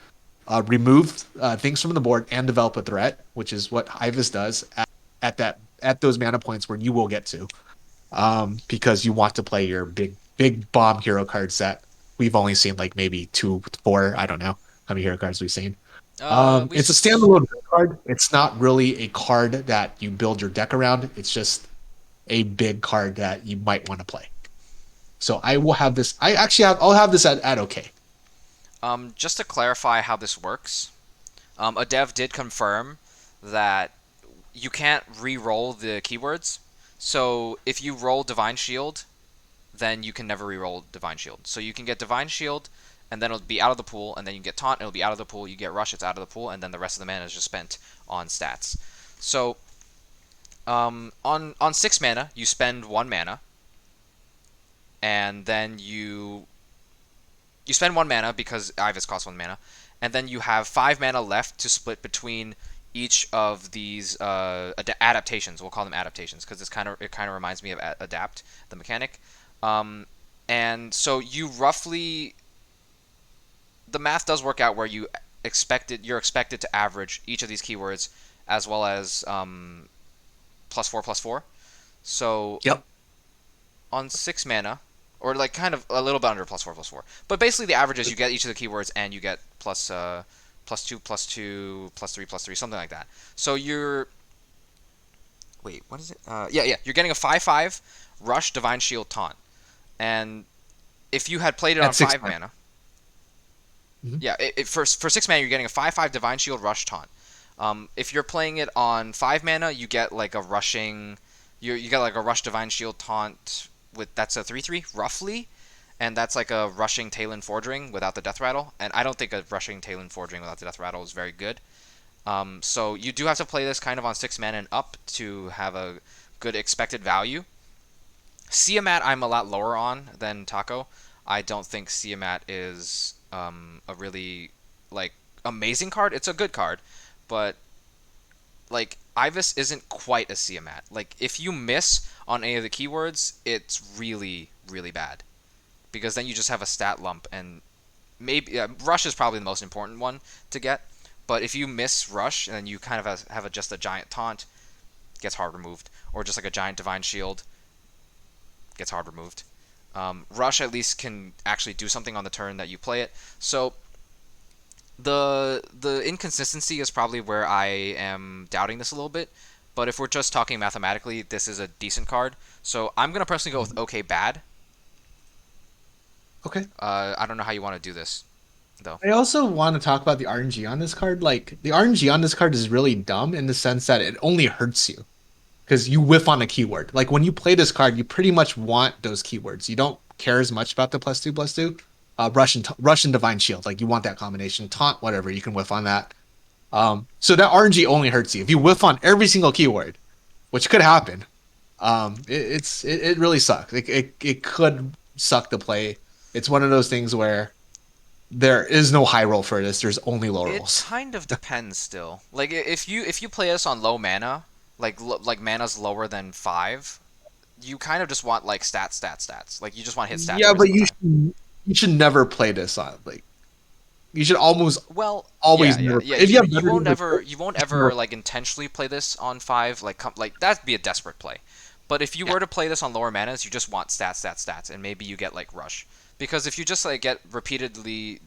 remove things from the board and develop a threat, which is what Ivis does at those mana points where you will get to, because you want to play your big bomb hero cards that we've only seen like maybe 2, 4. I don't know how many hero cards we've seen. We It's a standalone card. It's not really a card that you build your deck around. It's just a big card that you might want to play. So I will have this. I'll have this at okay. just to clarify how this works, a dev did confirm that you can't re-roll the keywords. So if you roll Divine Shield, then you can never re-roll Divine Shield. So you can get Divine Shield, and then it'll be out of the pool, and then you get Taunt, and it'll be out of the pool. You get Rush, it's out of the pool, and then the rest of the mana is just spent on stats. So on 6 mana, you spend 1 mana, and then you spend 1 mana because Ivis costs 1 mana, and then you have 5 mana left to split between each of these adaptations. We'll call them adaptations because it kind of reminds me of adapt, the mechanic. And so the math does work out where you're expected to average each of these keywords as well as +4/+4. So Yep. on 6 mana, or like kind of a little bit under +4/+4. But basically, the average is you get each of the keywords and you get +2/+2, +3/+3, something like that. So wait, what is it? Yeah, you're getting a 5/5 Rush, Divine Shield, Taunt, and if you had played it At on 6 5 mana. mana, Mhm. yeah, for 6 mana you're getting a 5/5 Divine Shield, Rush, Taunt. If you're playing it on 5 mana, you get like a rushing. You get like a Rush, Divine Shield, Taunt with that's a 3/3 roughly, and that's like a rushing Talon Forging without the Death Rattle. And I don't think a rushing Talon Forging without the Death Rattle is very good. So you do have to play this kind of on 6 mana and up to have a good expected value. Siamat I'm a lot lower on than Taco. I don't think Siamat is a really like amazing card. It's a good card, but like Ivis isn't quite a Siamat. Like if you miss on any of the keywords, it's really really bad because then you just have a stat lump, and maybe Rush is probably the most important one to get. But if you miss Rush and then you kind of have just a giant taunt, gets hard removed, or just like a giant Divine Shield, gets hard removed. Rush at least can actually do something on the turn that you play it. So the inconsistency is probably where I am doubting this a little bit. But if we're just talking mathematically, this is a decent card. So I'm gonna personally go with okay bad. Okay. I don't know how you want to do this though. I also want to talk about the RNG on this card. Like the RNG on this card is really dumb in the sense that it only hurts you because you whiff on a keyword. Like when you play this card, you pretty much want those keywords. You don't care as much about the +2/+2. Russian Divine Shield. Like you want that combination. Taunt, whatever. You can whiff on that. So that RNG only hurts you. If you whiff on every single keyword, which could happen, it really sucks. It could suck to play. It's one of those things where there is no high roll for this. There's only low It rolls. kind of depends still. Like if you play this on low mana, like mana's lower than 5, you kind of just want like stats. Like you just want to hit stats Yeah, every but single time. you should never play this on like you should almost Well, always never yeah. play. If you have better than You won't you should never ever like intentionally play this on 5. Like that'd be a desperate play. But if you yeah. were to play this on lower manas, you just want stats, and maybe you get like rush. Because if you just like get repeatedly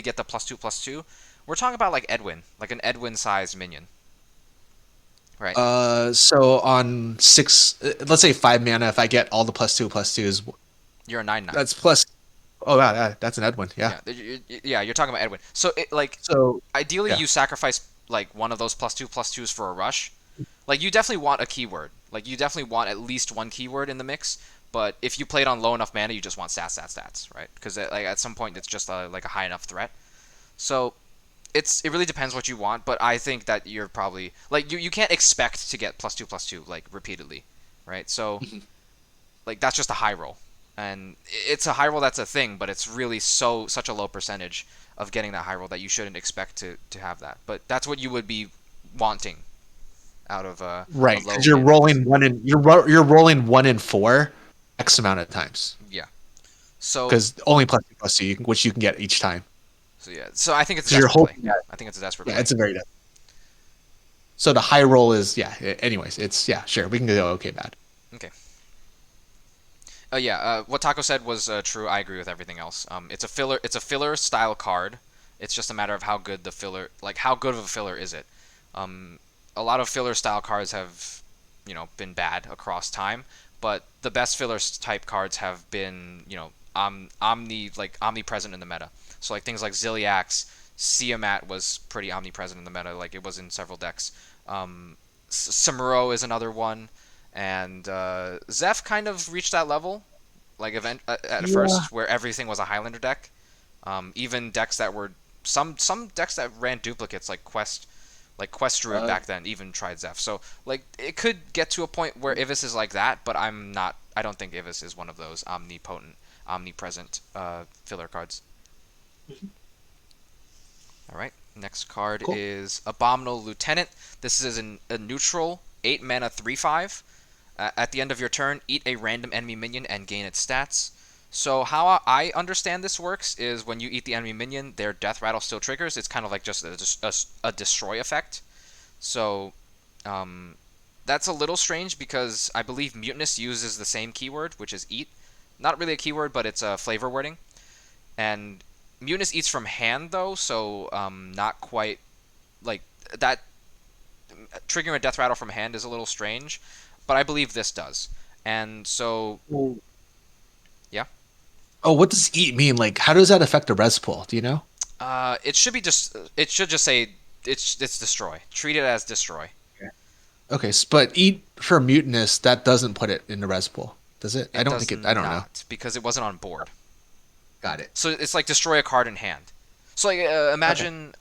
get the +2/+2, we're talking about like Edwin, like an Edwin sized minion, right? So on six, let's say 5 mana, if I get all the +2/+2s, You're a 9/9. that's plus. Oh wow, that's an Edwin. Yeah. Yeah, you're talking about Edwin. So like So ideally yeah, you sacrifice like one of those +2/+2s for a rush. Like you definitely want a keyword. Like you definitely want at least one keyword in the mix. But if you play it on low enough mana, you just want stats, right? Because like at some point it's just like a high enough threat. So it really depends what you want. But I think that you're probably like you can't expect to get +2/+2 like repeatedly, right? So like that's just a high roll, and it's a high roll that's a thing, but it's really such a low percentage of getting that high roll that you shouldn't expect to have that. But that's what you would be wanting out of a right, low because you're mana mix. rolling you're rolling 1 in 4 X amount of times Yeah. So because only +2/+2, which you can get each time. yeah. So I think it's a Because you're desperate play. hoping that I think it's a desperate yeah, play. it's a very so the high roll is yeah. Anyways, it's yeah, sure we can go okay bad. Okay. Yeah. What Taco said was true. I agree with everything else. It's a filler. It's a filler style card. It's just a matter of how good the filler, like how good of a filler is it. Um, a lot of filler style cards have, been bad across time, but the best filler type cards have been, omnipresent in the meta. So like things like Ziliax, Siamat was pretty omnipresent in the meta. Like it was in several decks. Samuro is another one, and Zeph kind of reached that level, like at Yeah. first where everything was a Highlander deck. Even decks that were some decks that ran duplicates like Quest Druid Uh, back then even tried Zeph. So like it could get to a point where Ivis is like that, but I'm not. I don't think Ivis is one of those omnipotent, omnipresent filler cards. All right. Next card cool. is Abominable Lieutenant. This is a neutral 8 mana 3/5. At the end of your turn, eat a random enemy minion and gain its stats. So how I understand this works is when you eat the enemy minion, their death rattle still triggers. It's kind of like just a destroy effect. So that's a little strange because I believe Mutinous uses the same keyword, which is eat. Not really a keyword, but it's a flavor wording. And Mutinous eats from hand though, so not quite like that. Triggering a death rattle from hand is a little strange, but I believe this does. And so Oh, yeah, what does eat mean? Like, how does that affect the res pool? Do you know? it should be just. It should just say it's destroy. Treat it as destroy. Okay, but eat for mutinous that doesn't put it in the res pool, does it? I It don't does think it. I don't know. not because it wasn't on board. Got it. So it's like destroy a card in hand. So like Okay, imagine.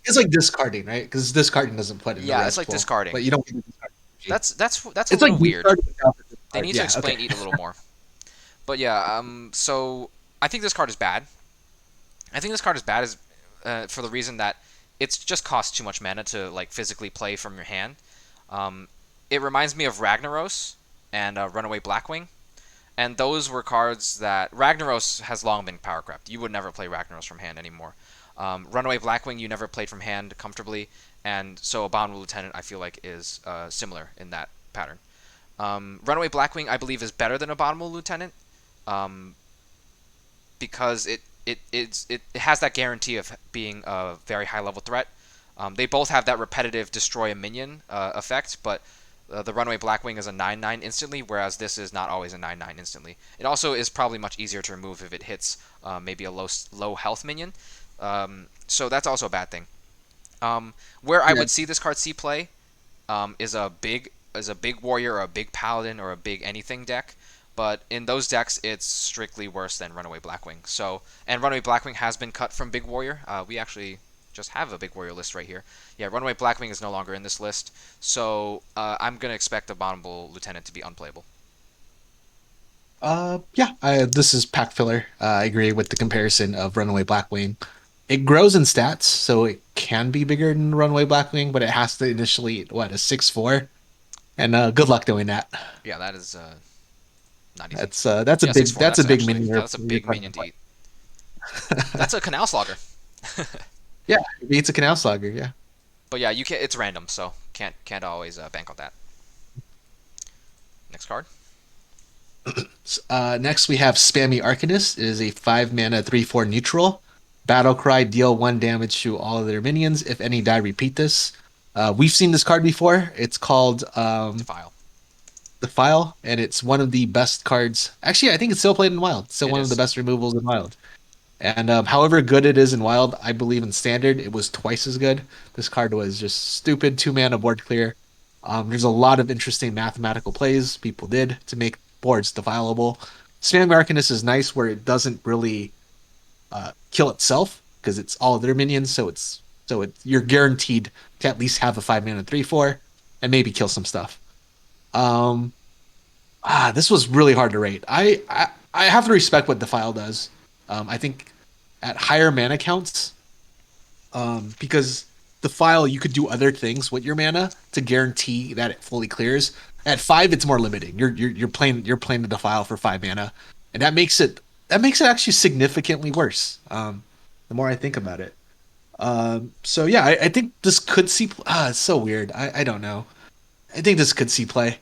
it's like discarding, right? Because discarding doesn't put it in the Yeah, it's res like pool, discarding. but you don't. Get the discard energy. That's a It's like little weird. discarding without the They discard. need to Yeah. Okay. explain eat a little more. But yeah, so I think this card is bad. I think this card is bad is for the reason that it's just costs too much mana to like physically play from your hand. Um, it reminds me of Ragnaros and Runaway Blackwing, and those were cards that Ragnaros has long been power crept. You would never play Ragnaros from hand anymore. Runaway Blackwing you never played from hand comfortably, and so Abominable Lieutenant I feel like is similar in that pattern. Runaway Blackwing I believe is better than Abominable Lieutenant, um, because it has that guarantee of being a very high level threat. They both have that repetitive destroy a minion effect, but The Runaway Blackwing is a 9/9 instantly, whereas this is not always a 9/9 instantly. It also is probably much easier to remove if it hits maybe a low health minion. So that's also a bad thing. Where I Yeah, would see this card see play is a big warrior or a big paladin or a big anything deck. But in those decks, it's strictly worse than Runaway Blackwing. And Runaway Blackwing has been cut from Big Warrior. We actually just have a Big Warrior list right here. Yeah, Runaway Blackwing is no longer in this list, so I'm gonna expect Abominable Lieutenant to be unplayable. yeah. This is pack filler. I agree with the comparison of Runaway Blackwing. It grows in stats, so it can be bigger than Runaway Blackwing, but it has to initially eat, what, a 6/4, and good luck doing that. Yeah, that is not easy. That's a Yeah, six big four. that's That's a big actually minion. that's a big minion to eat. That's a Canal Slogger. Yeah, it beats a Canal Slugger. Yeah. But yeah, you can. It's random, so can't always bank on that. Next card. Next we have Spammy Arcanist. It is a 5 mana 3/4 neutral. Battle cry, deal 1 damage to all of their minions. If any die, repeat this. We've seen this card before. It's called Defile. the File, and it's one of the best cards. Actually, I think it's still played in Wild. It's still It one of the is. best removals in Wild. And however good it is in Wild, I believe in Standard it was twice as good. This card was just stupid 2 mana board clear. There's a lot of interesting mathematical plays people did to make boards defileable. Spam Arcanist is nice where it doesn't really kill itself because it's all of their minions, so you're guaranteed to at least have a 5 mana 3/4 and maybe kill some stuff. Um, this was really hard to rate. I have to respect what Defile does. I think at higher mana counts, because Defile you could do other things with your mana to guarantee that it fully clears. At 5, it's more limiting. You're playing the Defile for 5 mana, and that makes it actually significantly worse. The more I think about it. So yeah, I think this could see. It's so weird. I don't know. I think this could see play.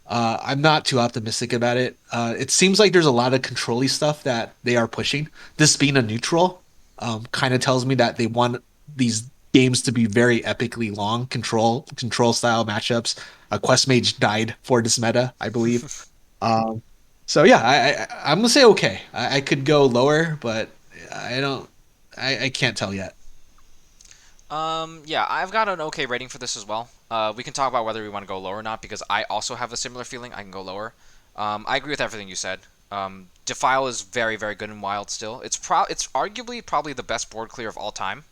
I'm not too optimistic about it. It seems like there's a lot of control-y stuff that they are pushing. This being a neutral, kind of tells me that they want these games to be very epically long control style matchups. Quest Mage died for this meta, I believe. Um, so yeah, I'm gonna say okay. I could go lower, but I don't. I can't tell yet. Yeah, I've got an okay rating for this as well. We can talk about whether we want to go lower or not because I also have a similar feeling. I can go lower. I agree with everything you said. Defile is very, very good in Wild still. It's arguably probably the best board clear of all time.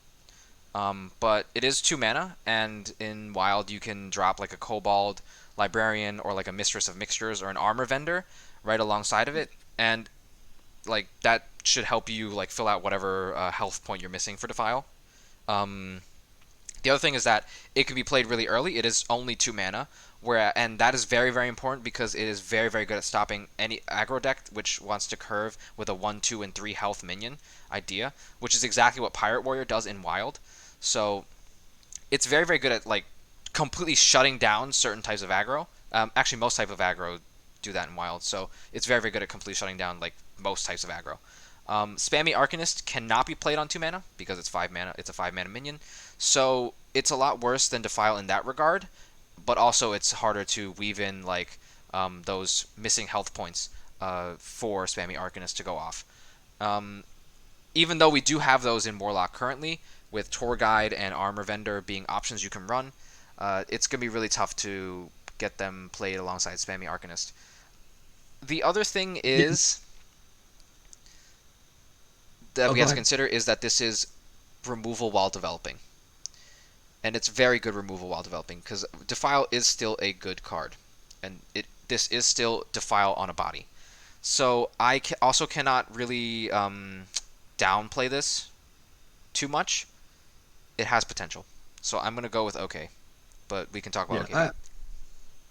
But it is 2 mana, and in Wild you can drop like a Kobold Librarian or like a Mistress of Mixtures or an Armor Vendor right alongside of it, and like that should help you like fill out whatever health point you're missing for Defile. Um, the other thing is that it can be played really early. It is only 2 mana, and that is very, very important because it is very, very good at stopping any aggro deck which wants to curve with a 1, 2, and 3 health minion idea, which is exactly what Pirate Warrior does in Wild. So it's very, very good at like completely shutting down certain types of aggro. Actually, most type of aggro do that in Wild, so it's very, very good at completely shutting down like most types of aggro. Spammy Arcanist cannot be played on 2 mana because it's 5 mana. It's a 5 mana minion, so it's a lot worse than Defile in that regard. But also, it's harder to weave in like those missing health points for Spammy Arcanist to go off. Um, Even though we do have those in Warlock currently, with Tour Guide and Armor Vendor being options you can run, it's gonna be really tough to get them played alongside Spammy Arcanist. The other thing Yeah. is that Oh, we go have to ahead. consider is that this is removal while developing, and it's very good removal while developing because Defile is still a good card, and this is still Defile on a body. So also cannot really downplay this too much. It has potential, so I'm gonna go with okay, but we can talk about Yeah. okay later.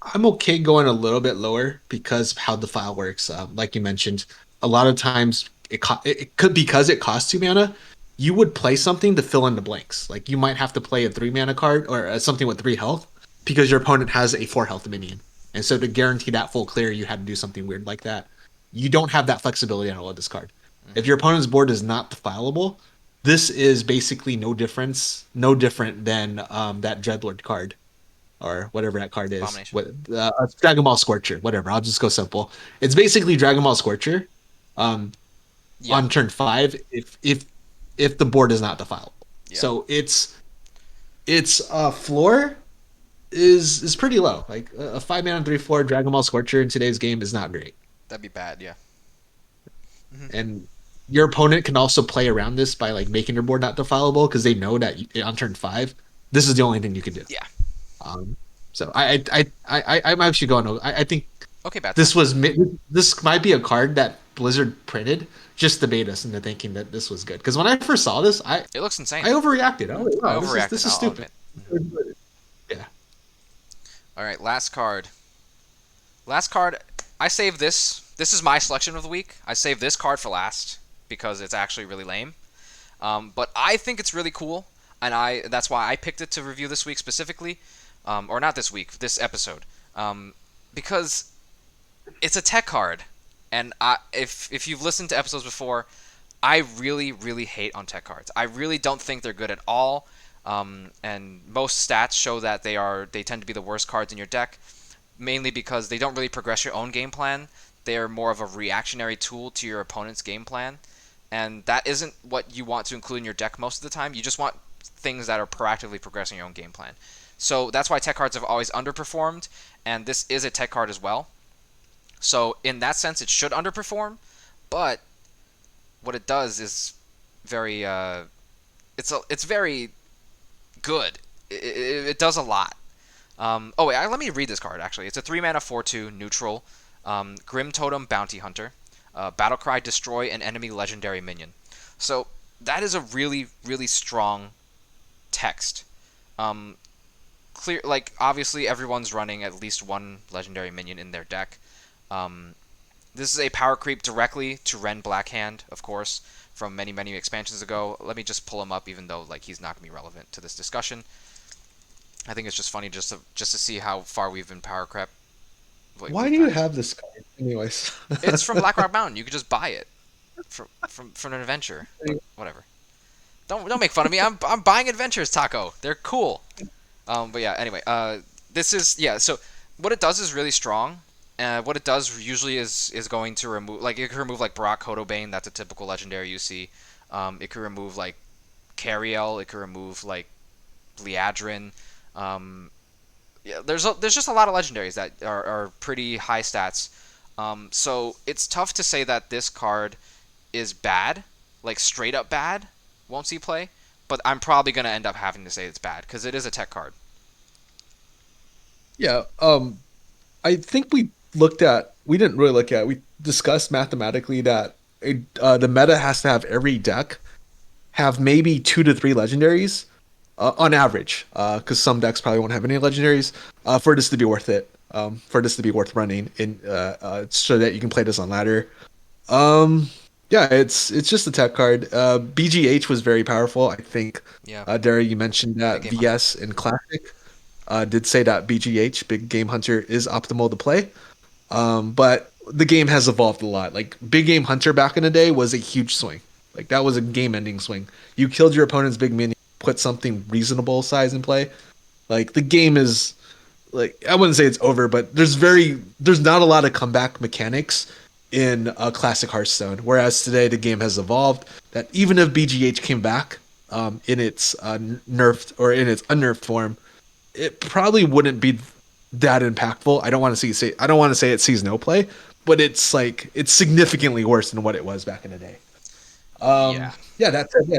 I'm okay going a little bit lower because of how the file works. Like you mentioned, a lot of times it could because it costs 2 mana. You would play something to fill in the blanks. Like you might have to play a 3 mana card or something with 3 health because your opponent has a 4 health minion, and so to guarantee that full clear, you had to do something weird like that. You don't have that flexibility on all of this card. If Hmm. your opponent's board is not defileable, this is basically no different than that Dreadlord card. or whatever that card is. Abomination. What Dragon Ball Scorcher, whatever. I'll just go simple. It's basically Dragon Ball Scorcher um, Yeah, on turn 5 if the board is not defiled. yeah, So its floor is pretty low. Like a 5 mana 3/4 Dragon Ball Scorcher in today's game is not great. that'd be bad. Yeah. And your opponent can also play around this by like making your board not defilable because they know that on turn 5 this is the only thing you can do. Yeah. Um, so I'm actually going. I think Okay, bad. this might be a card that Blizzard printed just to bait us into thinking that this was good. Because when I first saw this, It looks insane. I overreacted. Oh, I wow, overreacted. this is I'll stupid. admit. Yeah. All right, last card. Last card. I saved this. This is my selection of the week. I saved this card for last because it's actually really lame. But I think it's really cool, and that's why I picked it to review this week specifically, or not this week, this episode, because it's a tech card, and if you've listened to episodes before, I really really hate on tech cards. I really don't think they're good at all, and most stats show that they tend to be the worst cards in your deck, mainly because they don't really progress your own game plan. They're more of a reactionary tool to your opponent's game plan. And that isn't what you want to include in your deck most of the time. You just want things that are proactively progressing your own game plan. So that's why tech cards have always underperformed, and this is a tech card as well. So in that sense, it should underperform, but what it does is very it's very good. It does a lot. Oh wait, let me read this card actually. It's a 3-mana 4/2 neutral, Grim Totem Bounty Hunter. Battlecry, destroy an enemy legendary minion. So that is a really, really strong text. Clear, like obviously everyone's running at least one legendary minion in their deck. This is a power creep directly to Ren Blackhand, of course, from many, many expansions ago. Let me just pull him up, even though like he's not gonna be relevant to this discussion. I think it's just funny just to see how far we've been power crept. Why do you have this card, anyways? It's from Blackrock Mountain. You could just buy it from an adventure. But whatever. Don't make fun of me. I'm buying adventures, Taco. They're cool. But yeah. Anyway, this is So what it does is really strong. What it does usually is going to remove it can remove like Barak Kodobane. That's a typical legendary you see. It could remove like Cariel. It could remove like Liadrin. Yeah, there's just a lot of legendaries that are pretty high stats. So it's tough to say that this card is bad, like straight up bad, won't see play. But I'm probably gonna end up having to say it's bad because it is a tech card. Yeah, I think we didn't really look at, we discussed mathematically that the meta has to have every deck have maybe 2 to 3 legendaries on average, because some decks probably won't have any legendaries, for this to be worth it, for this to be worth running in, so that you can play this on ladder. Yeah, it's just a tech card. BGH was very powerful. I think, Yeah. Derry, you mentioned that Big Game VS in Classic did say that BGH, Big Game Hunter, is optimal to play. But the game has evolved a lot. Like, Big Game Hunter back in the day was a huge swing. Like, that was a game-ending swing. You killed your opponent's big minion, put something reasonable size in play. Like, the game is, like, I wouldn't say it's over, but there's not a lot of comeback mechanics in classic Hearthstone. Whereas today the game has evolved that even if BGH came back in its nerfed or in its unnerfed form, it probably wouldn't be that impactful. I don't want to say it sees no play, but it's significantly worse than what it was back in the day. Yeah, that's it. Yeah,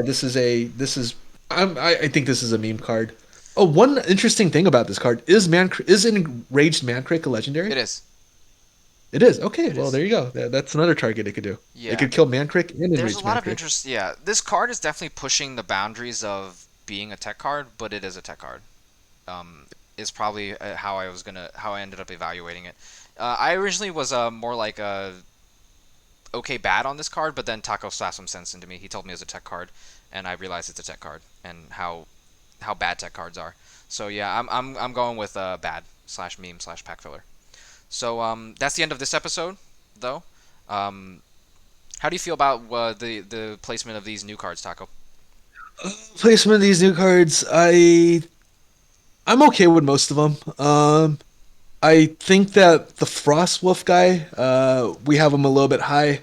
I think this is a meme card. Oh, one interesting thing about this card is Enraged Mancrick a legendary? It is. It is. Okay, It well, is. there you go. That's another target it could do. Yeah. It could kill Mancrick and Enraged There's a lot of Mancrick. interest. Yeah, this card is definitely pushing the boundaries of being a tech card, but it is a tech card. Is probably how I ended up evaluating it. I originally was more like a okay bad on this card, but then Taco slapped some sense into me. He told me it was a tech card, and I realized it's a tech card and how bad tech cards are. So yeah, I'm going with bad / meme / pack filler. So that's the end of this episode, though. How do you feel about the placement of these new cards, Taco? Placement of these new cards, I'm okay with most of them. I think that the Frostwolf guy, we have him a little bit high,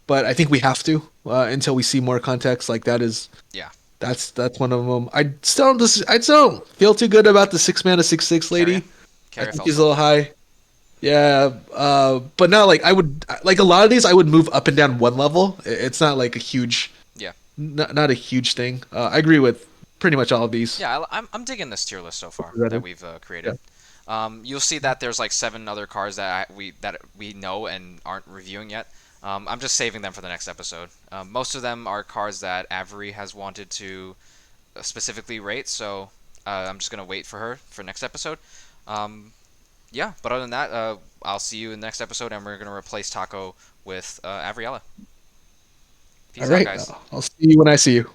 but I think we have to until we see more context. Like Yeah. that's one of them. I still don't feel too good about the 6 mana 6/6 Carrion. lady. I Carrion think felt he's a so. little high. Yeah, but not like I would like a lot of these. I would move up and down one level. It's not like a huge, Yeah. not a huge thing. I agree with pretty much all of these. Yeah, I'm digging this tier list so far Ready? that we've Yeah. created. You'll see that there's like 7 other cards that we know and aren't reviewing yet. I'm just saving them for the next episode. Most of them are cards that Avery has wanted to specifically rate, so I'm just gonna wait for her for next episode. Um, yeah, but other than that, I'll see you in the next episode, and we're gonna replace Taco with Avriella. All Peace out, right. guys. I'll see you when I see you.